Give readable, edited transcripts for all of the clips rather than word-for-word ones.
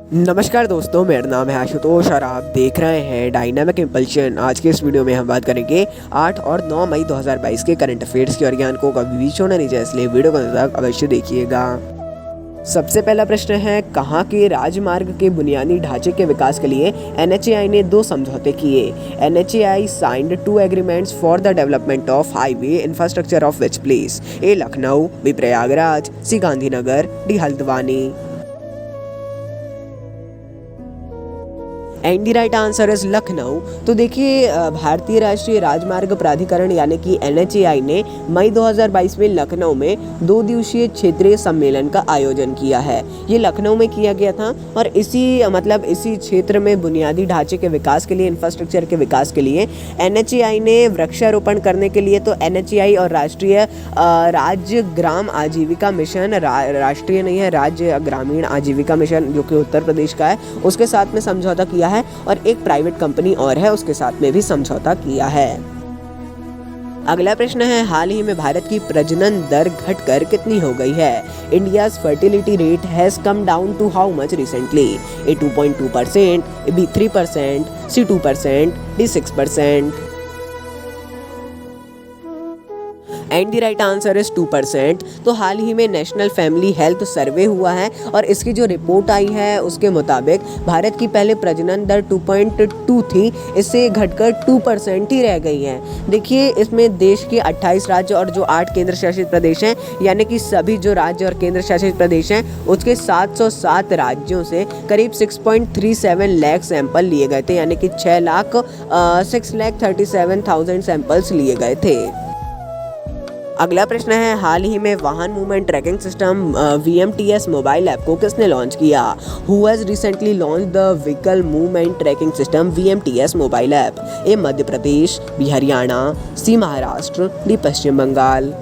नमस्कार दोस्तों, मेरा नाम है आशुतोष और आप देख रहे हैं डायनामिक इम्पल्शन। आज के इस वीडियो में हम बात करेंगे 8 और 9 मई 2022 के करंट अफेयर्स की और ज्ञान को कभी भी छोड़ना नहीं चाहिए, इसलिए वीडियो को अंत तक अवश्य देखिएगा। सबसे पहला प्रश्न है, कहाँ के राजमार्ग के बुनियादी ढांचे के विकास के लिए NHAI ने 2 समझौते किए। NHAI signed 2 agreements for the development of highway infrastructure of which place? A Lucknow, B Prayagraj, C Gandhinagar, D Haldwani. And the right answer is Lucknow. तो देखिए, भारतीय राष्ट्रीय राजमार्ग प्राधिकरण यानी कि NHAI ने मई 2022 में लखनऊ में 2 दिवसीय क्षेत्रीय सम्मेलन का आयोजन किया है। ये लखनऊ में किया गया था और इसी क्षेत्र में बुनियादी ढांचे के विकास के लिए, इंफ्रास्ट्रक्चर के विकास के लिए NHAI ने वृक्षारोपण करने के लिए तो NHAI और राष्ट्रीय राज्य ग्राम आजीविका मिशन, राष्ट्रीय नहीं है, राज्य ग्रामीण आजीविका मिशन जो कि उत्तर प्रदेश का है, उसके साथ में समझौता किया है और एक प्राइवेट कंपनी और है, उसके साथ में भी समझौता किया है। अगला प्रश्न है, हाल ही में भारत की प्रजनन दर घटकर कितनी हो गई है? India's fertility rate has come down to how much recently? A 2.2%, B 3%, C 2%, D 6%। And the right answer is 2%। तो हाल ही में नेशनल फैमिली हेल्थ सर्वे हुआ है और इसकी जो रिपोर्ट आई है उसके मुताबिक भारत की पहले प्रजनन दर 2.2 थी, इससे घटकर 2% ही रह गई है। देखिए, इसमें देश के 28 राज्य और जो 8 केंद्र शासित प्रदेश हैं, यानी कि सभी जो राज्य और केंद्र शासित प्रदेश हैं उसके 707 राज्यों से करीब 6.37 लाख सैंपल लिए गए थे, यानी कि 6,37,000 सैंपल्स लिए गए थे। अगला प्रश्न है, हाल ही में वाहन movement tracking system VMTS mobile app को किसने लॉन्च किया? Who has recently launch the vehicle movement tracking system VMTS mobile app? A Madhya Pradesh, B Haryana, C Maharashtra, D Paschim Bengal.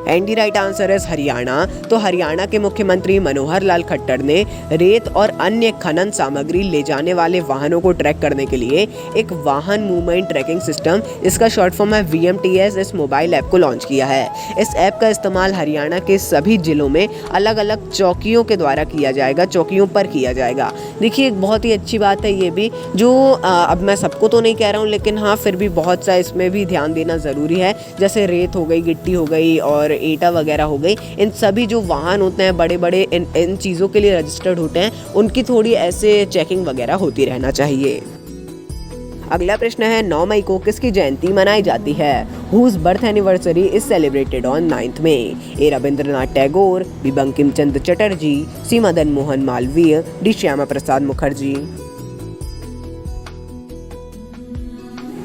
And the right answer is Haryana. तो हरियाणा के मुख्यमंत्री मनोहर लाल खट्टर ने रेत और अन्य खनन सामग्री ले जाने वाले वाहनों को ट्रैक करने के लिए एक वाहन मूवमेंट ट्रैकिंग सिस्टम, इसका शॉर्ट फॉर्म है VMTS, इस मोबाइल ऐप को लॉन्च किया है। इस ऐप का इस्तेमाल हरियाणा के सभी जिलों में अलग अलग चौकियों के द्वारा किया जाएगा, चौकियों पर किया जाएगा। देखिए, एक बहुत ही अच्छी बात है ये भी, जो अब मैं सबको तो नहीं कह रहा हूँ, लेकिन हाँ फिर भी बहुत सा इसमें भी ध्यान देना ज़रूरी है। जैसे रेत हो गई, गिट्टी हो गई और ईंटा वगैरह हो गई, इन सभी जो वाहन होते हैं बड़े बड़े, इन चीज़ों के लिए रजिस्टर्ड होते हैं, उनकी थोड़ी ऐसे चेकिंग वगैरह होती रहना चाहिए। अगला प्रश्न है, 9 मई को किसकी जयंती मनाई जाती है? Whose birth anniversary is celebrated on 9th May? A Rabindranath Tagore, B Bankim Chandra Chatterjee, C Madan Mohan Malviya, D Shyama Prasad Mukherjee.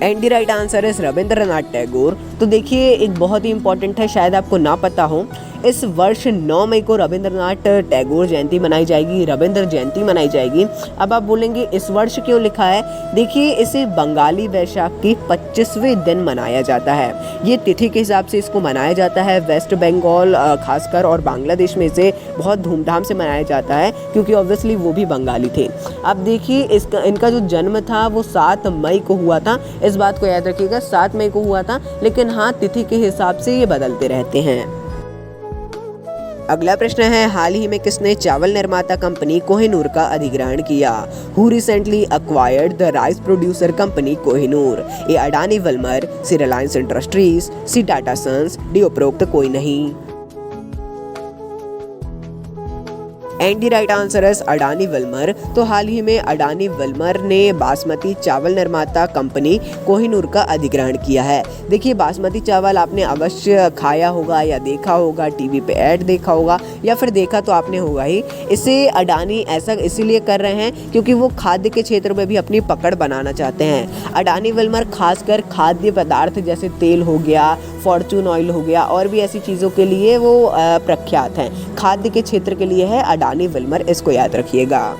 And the right answer is Rabindranath Tagore. तो देखिए, एक बहुत ही इंपॉर्टेंट है, शायद आपको ना पता हो, इस वर्ष 9 मई को रविंद्रनाथ टैगोर जयंती मनाई जाएगी, रविंद्र जयंती मनाई जाएगी। अब आप बोलेंगे इस वर्ष क्यों लिखा है? देखिए, इसे बंगाली वैशाख की 25वें दिन मनाया जाता है। ये तिथि के हिसाब से इसको मनाया जाता है। वेस्ट बंगाल खासकर और बांग्लादेश में इसे बहुत धूमधाम से मनाया जाता है, क्योंकि ऑब्वियसली वो भी बंगाली थे। अब देखिए, इनका जो जन्म था वो 7 मई को हुआ था, इस बात को याद रखिएगा, 7 मई को हुआ था, लेकिन हाँ तिथि के हिसाब से ये बदलते रहते हैं। अगला प्रश्न है, हाल ही में किसने चावल निर्माता कंपनी कोहिनूर का अधिग्रहण किया? Who recently acquired the rice producer company Kohinoor? A Adani Wilmar, C Reliance Industries, C Tata Sons, D उपरोक्त कोई नहीं। And the right answer is Adani Wilmar. तो हाल ही में अडानी विल्मर ने बासमती चावल निर्माता कंपनी कोहिनूर का अधिग्रहण किया है। देखिए, बासमती चावल आपने अवश्य खाया होगा या देखा होगा, टीवी पे ऐड देखा होगा या फिर देखा तो आपने होगा ही। इसे अडानी ऐसा इसीलिए कर रहे हैं क्योंकि वो खाद्य के क्षेत्र में भी अपनी पकड़ बनाना चाहते हैं। अडानी विल्मर खासकर खाद्य पदार्थ जैसे तेल हो गया, फॉर्चून ऑयल हो गया और भी ऐसी चीज़ों के लिए वो प्रख्यात हैं। खाद्य के क्षेत्र के लिए है अडानी विल्मर, इसको याद रखिएगा।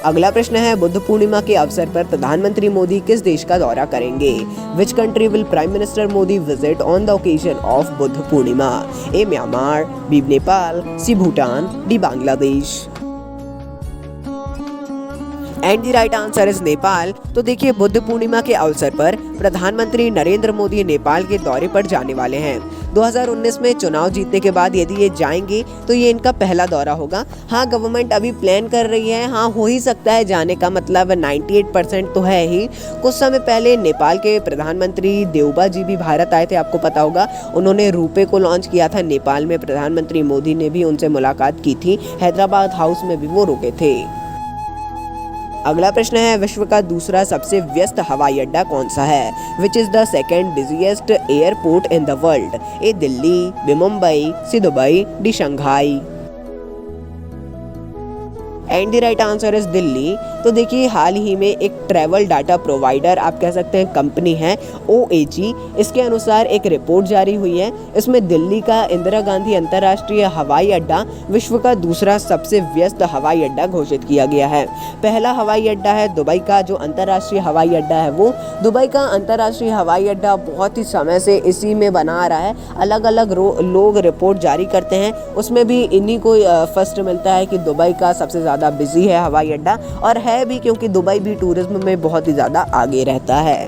अगला प्रश्न है, बुद्ध पूर्णिमा के अवसर पर प्रधानमंत्री मोदी किस देश का दौरा करेंगे? Which country will prime minister Modi visit on the occasion of Buddha Purnima? A Myanmar, B Nepal, C Bhutan, D Bangladesh. And the right answer is Nepal. तो देखिए, बुद्ध पूर्णिमा के अवसर पर प्रधानमंत्री नरेंद्र मोदी नेपाल के दौरे पर जाने वाले हैं। 2019 में चुनाव जीतने के बाद यदि ये जाएंगे तो ये इनका पहला दौरा होगा। हाँ, गवर्नमेंट अभी प्लान कर रही है, हाँ हो ही सकता है जाने का, मतलब 98% तो है ही। कुछ समय पहले नेपाल के प्रधानमंत्री देउबा जी भी भारत आए थे, आपको पता होगा। उन्होंने रुपे को लॉन्च किया था नेपाल में, प्रधानमंत्री मोदी ने भी उनसे मुलाकात की थी, हैदराबाद हाउस में भी वो रुके थे। अगला प्रश्न है, विश्व का दूसरा सबसे व्यस्त हवाई अड्डा कौन सा है? Which is the second busiest airport in the world? A Delhi, B Mumbai, C Dubai, D Shanghai. And the right answer is Delhi. तो देखिए, हाल ही में एक ट्रैवल डाटा प्रोवाइडर, आप कह सकते हैं कंपनी है, OAG, इसके अनुसार एक रिपोर्ट जारी हुई है। इसमें दिल्ली का इंदिरा गांधी अंतर्राष्ट्रीय हवाई अड्डा विश्व का दूसरा सबसे व्यस्त हवाई अड्डा घोषित किया गया है। पहला हवाई अड्डा है दुबई का, जो अंतर्राष्ट्रीय हवाई अड्डा है वो। दुबई का अंतर्राष्ट्रीय हवाई अड्डा बहुत ही समय से इसी में बना आ रहा है। अलग अलग लोग रिपोर्ट जारी करते हैं, उसमें भी इन्हीं को फर्स्ट मिलता है कि दुबई का सबसे ज़्यादा बिजी है हवाई अड्डा, और है भी क्योंकि दुबई भी टूरिज्म में बहुत ही ज़्यादा आगे रहता है।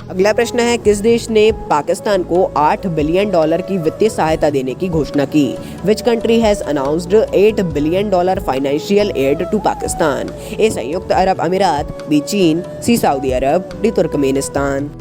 अगला प्रश्न है, किस देश ने पाकिस्तान को $8 बिलियन की वित्तीय सहायता देने की घोषणा की? Which country has announced $8 billion financial aid to Pakistan? A संयुक्त अरब अमीरात, बी चीन, सी सऊदी अरब, D Turkmenistan.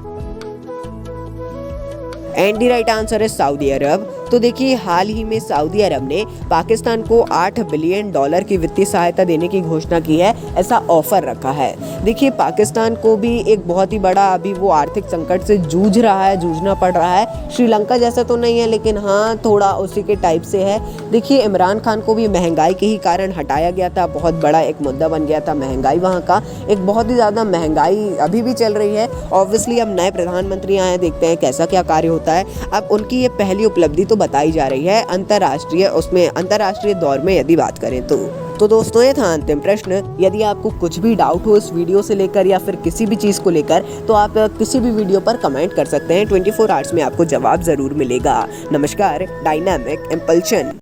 And the right answer है सऊदी अरब। तो देखिए, हाल ही में सऊदी अरब ने पाकिस्तान को $8 बिलियन की वित्तीय सहायता देने की घोषणा की है, ऐसा ऑफर रखा है। देखिए, पाकिस्तान को भी एक बहुत ही बड़ा अभी वो आर्थिक संकट से जूझना पड़ रहा है। श्रीलंका जैसा तो नहीं है, लेकिन हाँ थोड़ा उसी के टाइप से है। देखिए, इमरान खान को भी महंगाई के ही कारण हटाया गया था, बहुत बड़ा एक मुद्दा बन गया था महंगाई। वहाँ का एक बहुत ही ज़्यादा महंगाई अभी भी चल रही है। ऑब्वियसली अब नए प्रधानमंत्री आए, देखते हैं कैसा क्या कार्य होता है। अब उनकी ये पहली उपलब्धि तो बताई जा रही है अंतर्राष्ट्रीय दौर में यदि बात करें तो दोस्तों, ये था अंतिम प्रश्न। यदि आपको कुछ भी डाउट हो इस वीडियो से लेकर या फिर किसी भी चीज़ को लेकर, तो आप किसी भी वीडियो पर कमेंट कर सकते हैं। 24 आवर्स में आपको जवाब ज़रूर मिलेगा। नमस्कार, डायनामिक इम्पल्शन।